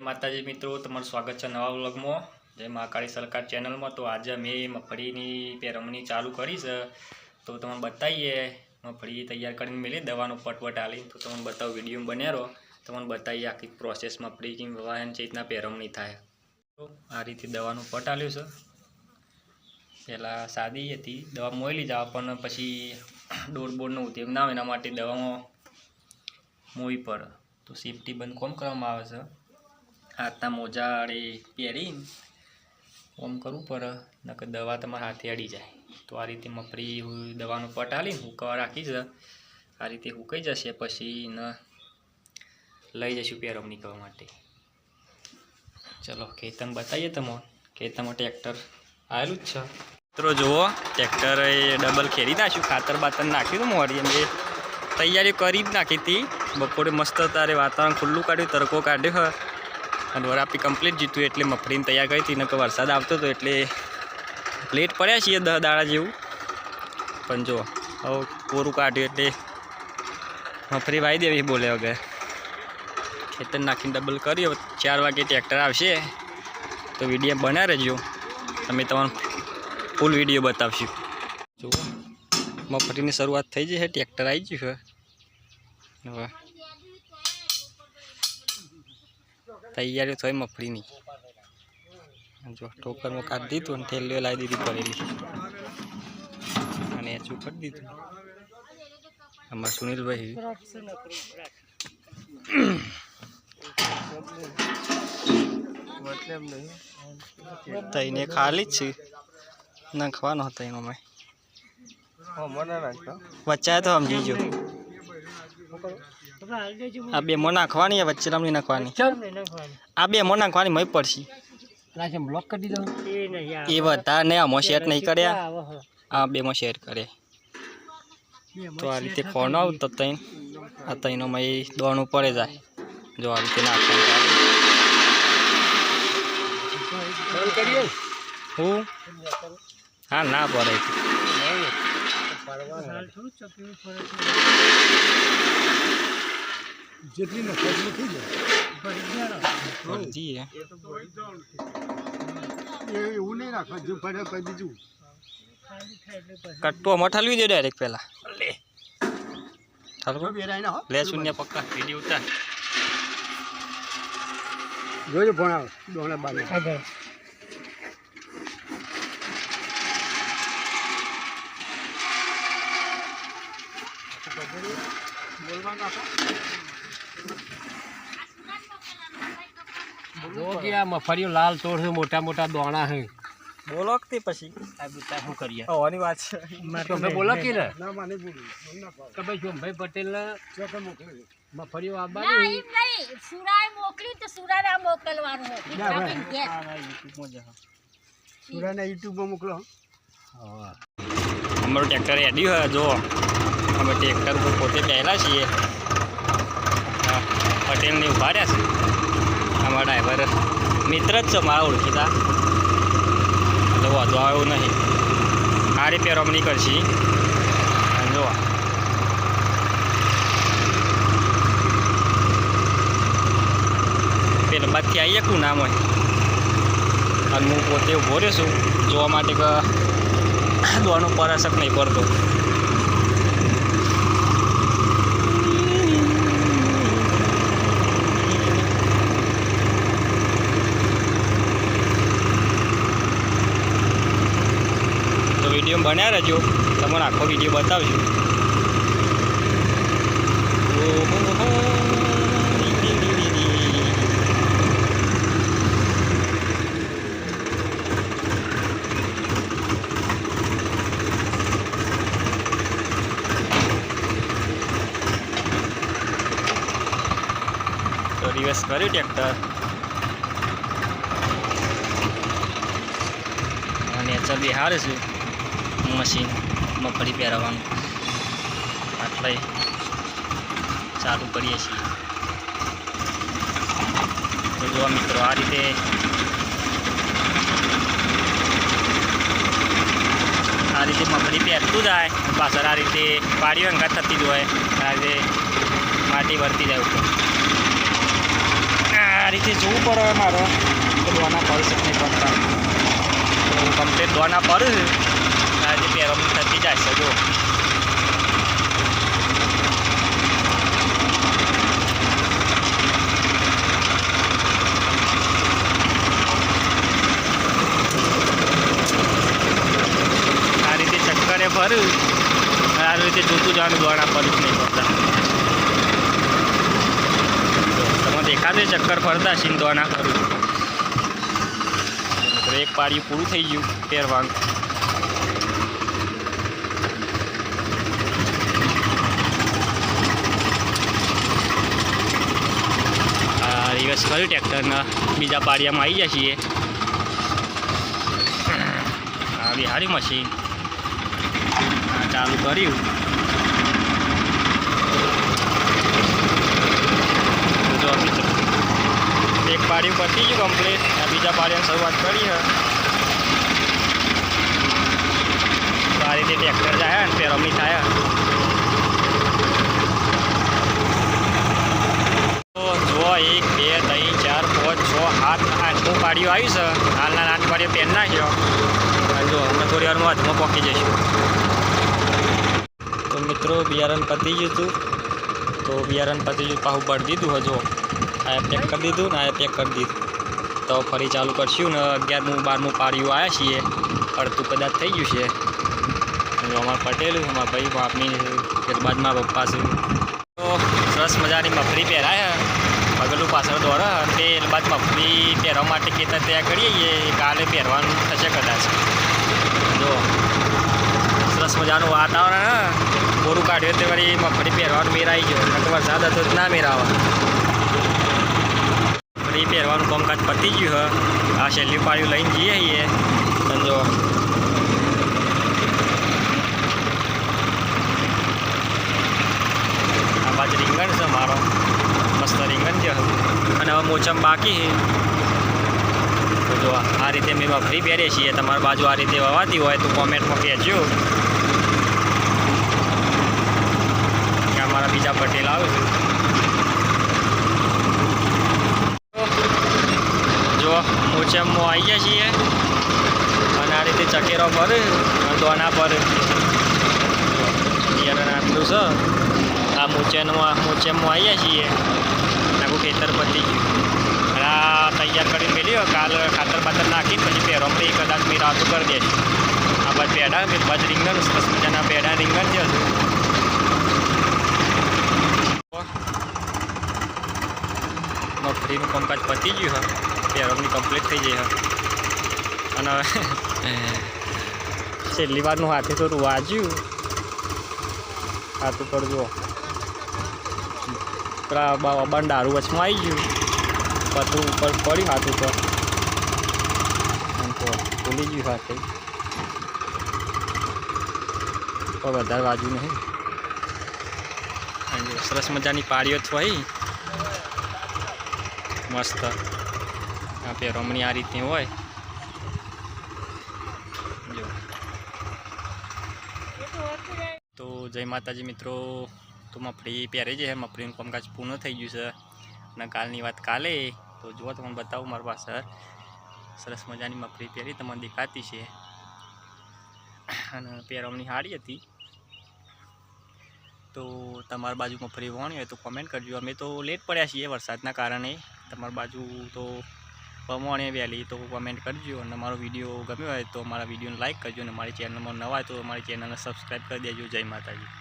માતાજી મિત્રો, તમારું સ્વાગત છે નવા વ્લોગમાં. જય મહાકાળી સરકાર ચેનલમાં. તો આજે અમે મગફળીની પેરમણી ચાલુ કરી છે, તો તમને બતાવીએ. મગફળી તૈયાર કરીને મેળવી દવાનો પટવટ આલી, તો તમને બતાવું. વિડીયો બન્યા રહો, તમને બતાવીએ આખી પ્રોસેસ મગફળી કેમ વાહન છે રીતના પેરમણી થાય. તો આ રીતે દવાનું પટ આલ્યું છે. પહેલાં સાદી હતી, દવા મોયલી જાવ, પણ પછી ડોરબોર્ડનો ઉદ્યોગ ના હોય એના માટે દવામાં મોવી પડે. તો સેફટી બંધ કોમ કરવામાં આવે છે. હાથના મોજાડે પહેરીને ઓમ કરવું પડે, નકર દવા તમારા હાથે અડી જાય. તો આ રીતે મગફળી દવાનું પટ આલીને હુકવા રાખી છે. આ રીતે હુકાઈ જશે પછી એને લઈ જઈશું પેરમણી કરવા માટે. ચલો ખેતરમાં બતાવીએ તમને. ખેતરમાં ટ્રેક્ટર આવેલું જ છે મિત્રો. જુઓ, ટ્રેક્ટર એ ડબલ ખેરી નાખ્યું, ખાતર બાતર નાખ્યું. તો મોડી અમે તૈયારી કરી જ નાખી હતી. બપોરે મસ્ત તારે વાતાવરણ ખુલ્લું કાઢ્યું, તડકો કાઢ્યો અને વરાપી કમ્પ્લીટ જીતું એટલે મગફળીને તૈયાર કરી હતી. નકર વરસાદ આવતો હતો એટલે લેટ પડ્યા છીએ 10 દાડા જેવું. પણ જો હવે કોરું કાઢ્યું એટલે મગફળી વાવી દેવી બોલે વગર. ખેતર નાખીને ડબલ કર્યો. 4 વાગે ટ્રેક્ટર આવશે તો વિડીયો બના રહેજો, અમે તમને ફૂલ વિડીયો બતાવશું. જુઓ, મગફળીની શરૂઆત થઈ જશે. ટ્રેક્ટર આવી ગયું છે. હવે તૈયારી થઈ મગફળીની. જો ટોકરમાં કાઢી દીધું અને ઠેલીઓ લાવી દીધી પડેલી અને એચું કરી દીધું. અમારા સુનિલભાઈ તઈને ખાલી જ છે, નાખવાનો હતો એમાં. વચ્ચે તો સમજી જો આ બે મો નાખવાની, વચ્ચે નહીં નાખવાની. આ બે મો નાખવાની મય પડશે. એ બધા ને આમાં શેર નહીં કર્યા, આ બે માં શેર કરે. તો આ રીતે ફોન આવતો તઈ આ તઈનો મય દોણું પડે જાય. જો આ રીતે નાખવાનું. હું હા ના પડે. જેટલી કટ્ટો મઠાલવી દે ડાયરેક્ટ પેલા લે શૂન્ય પક્કા વિડીયો ઉતાર જોજો ભણાવ દોણે બાને મફળીઓ લાલ તોડ છે, મોટા મોટા દોણા છે. બોલો કે પછી શું કરીએ હોવાની વાત છે. બોલો કે ને કે ભાઈ જોમભાઈ પટેલ મફળીઓ આવવાની સુરાય મોકલી તો સુરાને મોકલવાનું સુરાને યુટ્યુબમાં મોકલો. અમારું ટ્રેક્ટર રેડી હોય. જો અમે ટ્રેક્ટર પર પોતે પહેલા છીએ. પટેલને ઉભા રહ્યા છે. અમારા ડ્રાઈવર મિત્ર જ છે મારા ઓળખીતા, એટલે વાંધો આવે એવું નહીં. સારી પેરમણી કરશી. જો પેલા બાદથી આવીએ કું નામ હોય અને હું પોતે ઊભો રહેશું જોવા માટે કે દોડનું પરસક નહીં પડતો. વિડીયો બન્યા રહેજો, તમને આખો વિડીયો બતાવજો. તો રિવર્સ કર્યું ટ્રેક્ટર અને ચલી હારે છે મશીન મગફળી પહેરવાનું. આટલે ચાલુ કરીએ છીએ. તો જો મિત્રો આ રીતે મગફળી પહેરતું જાય. પાછળ આ રીતે પાડીઓ અંગાત થતી જ હોય. આ રીતે માટી ભરતી જાય ઉપર. રીતે જોવું પડે મારે કે દોના પર છે નહીં પડતા. તો કમ્પ્લીટ દોના પર આજે પેરોમની થતી જાય છે. જો આ રીતે ચક્કરે ફરું આ રીતે જોતું જવાનું દોડા પર જ નહીં પડતા. તમે દેખાશે ચક્કર ફરતા સીન દોડા ફરું. એક પાડ્યું પૂરું થઈ ગયું પહેરવાનું. રિવર્સ કર્યું ટ્રેક્ટરના બીજા પાડિયામાં આવી જાય છીએ. આ બિહારી મશીન ચાલુ કર્યું. જો મિત્રો એક પાડિયું પતી ગયું કમ્પ્લીટ. આ બીજા પાડિયાની શરૂઆત કરી છે. તો આ રીતે ટ્રેક્ટર જાય ને પેરોમની થાય. તો જો 1 2 3 4 5 6 7 8 પાડીઓ આવી છે. હાલના 8 પાડીઓ પેન નાખ્યો. જો અમે થોડી વારમાં હાથમાં પોકી જઈશું. તો મિત્રો બિયારણ પતી ગયું હતું. તો બિયારણ પતી ગયું પાછું ભરી દીધું. હજુ આ પેક કરી દીધું ને આ પેક કરી દીધું. તો ફરી ચાલુ કરશું ને 11મું 12મું પાડીઓ આવ્યા છીએ. અડધું કદાચ થઈ ગયું છે. અમારા પટેલ અમારા ભાઈ બાપની ત્યારબાદમાં પપ્પા છે. તો સરસ મજાની મફરી પહેરાય. પગલું પાછળ દોરા તે બાદ મફરી પહેરવા માટે ખેતર તૈયાર કરીએ. કાલે પહેરવાનું થશે કદાચ. જો સરસ મજાનું વાતાવરણ. બોરું કાઢ્યું તે વળી મફરી પહેરવાનું મેર આવી ગયો. વરસાદ હતો ના મેર આવે. મફરી પહેરવાનું કામકાજ પતી ગયું. આ છેલ્લી પાળીઓ લઈને જઈએ છીએ. સમજો આ બાજુ રીંગણ છે મારો. મસ્ત રીંગણ છે. અને હવે મોચમ બાકી છે. તો જો આ રીતે મેં મફરી પહેરીએ છીએ. તમારી બાજુ આ રીતે વવાતી હોય તો કોમેન્ટમાં કહેજો કે અમારા બીજા પટેલ આવે છે. જો મોચમમાં આવી ગયા છીએ. અને આ રીતે ચકેરો પર દોના પર બિયારણ આટલું છે. આ મોચેમમાં આવ્યા છીએ. આખું ખેતર પતી ગયું. અને આ તૈયાર કરીને મેળ્યો. કાલ ખાતર બાતર નાખીને પછી પેરોમની કદાચ મેં રાતું કરી દઈશું. આ બાજુ પેડા બાજુ રીંગણ સરસ મજાના પેડા રીંગણ છે. મફરીનું કામકાજ પતી ગયું. પેરોમની કમ્પ્લીટ થઈ જાય. અને છેલ્લી વારનું હાથે થોડું વાજ્યું. હાથ ઉપર જુઓ બંડારું વચમાં આવી ગયું. પતરું ઉપર પડ્યું હાથ ઉપર. ભૂલી ગયું હાથે. પણ વધારે વાજુ નહીં. સરસ મજાની પાળીઓ થઈ મસ્ત. આ પેરોમણી આ રીતની હોય. જો તો જય માતાજી મિત્રો. તો મફળી પહેરી છે. મફળીનું કામકાજ પૂર્ણ થઈ ગયું છે. અને કાલની વાત કાલે. તો જુઓ તમને બતાવું મારી પાસે સરસ મજાની મફળી પહેરી તમને દેખાતી છે. અને પેરોમની સારી હતી. તો તમારી બાજુ મફળી વણી હોય તો કોમેન્ટ કરજો. અમે તો લેટ પડ્યા છીએ વરસાદના કારણે. તમારી બાજુ તો વણી વહેલી તો કોમેન્ટ કરજો. અને મારો વિડીયો ગમ્યો હોય તો અમારા વિડીયોને લાઇક કરજો. અને મારી ચેનલમાં નવા હોય તો અમારી ચેનલને સબસ્ક્રાઈબ કરી દેજો. જય માતાજી.